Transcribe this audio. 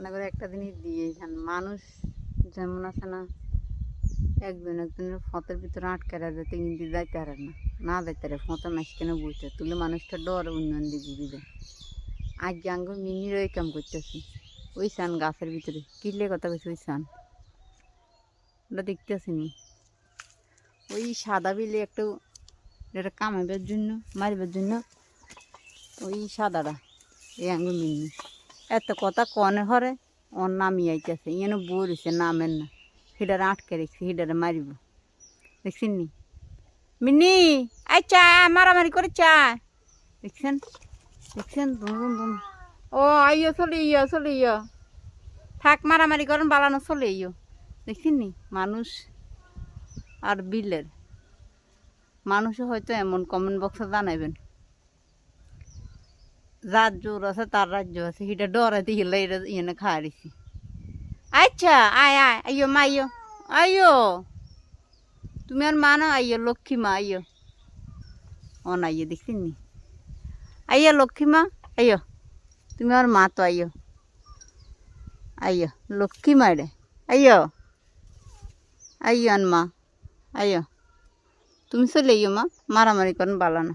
মনে করে একটা জিনিস দিয়ে যান, মানুষ যেমন আছে না, একজন একজনের ফতের ভিতরে আটকে যেতে কিন্তু যাইতে পারে না যাইতে পারে ফতে মাঝখানে বইতে তুলে মানুষটা ডর উন্নয়ন দিয়ে ঘুরে যায়। আজকে আঙ্গ মিনির ওই কাম করতেছি, ওই সান গাছের ভিতরে কিলে কথা বলছে, ওই সান ওটা দেখতেছি নি, ওই সাদা বিলে একটু এটা কামাইবার জন্য মারিবার জন্য ওই সাদাটা এই আঙ্গ মিনি এত কথা কনে হরে ওর নামিয়ে আইতেছে, ইয়েন বই রয়েছে নামের না, হিডারে আটকে রেখেছে, হিডারে মারিব। দেখছেন নি মিনি আচ্ছা মারামারি করে চায়, দেখছেন দেখছেন ও আইয়ো চলে ইয়ো থাক মারামারি করেন বালানো চলে ইয়ো। দেখছেন নি মানুষ আর বিলের মানুষও হয়তো এমন কমেন্ট বক্সে জানাইবেন, যার জোর আছে তার রাজ্য আছে, সেটা ডরাইতে গেলে এটা ইয়ে খাওয়া দিছি। আচ্ছা আয় আয় আইয়ো মা আইয়ো আইয়ো, তুমি আর মা না আইয়ো, লক্ষ্মী মা আইয়ো, অন আইয়ো দেখছেন নি আইয়ো লক্ষ্মী মা আইয়ো, তুমি আর মা তো আইয়ো আইয়ো লক্ষ্মী মা রে আইয়ো আইয়ো আন মা আইয়ো, তুমি চলে আইয়ো মা, মারামারি করেন বালানো।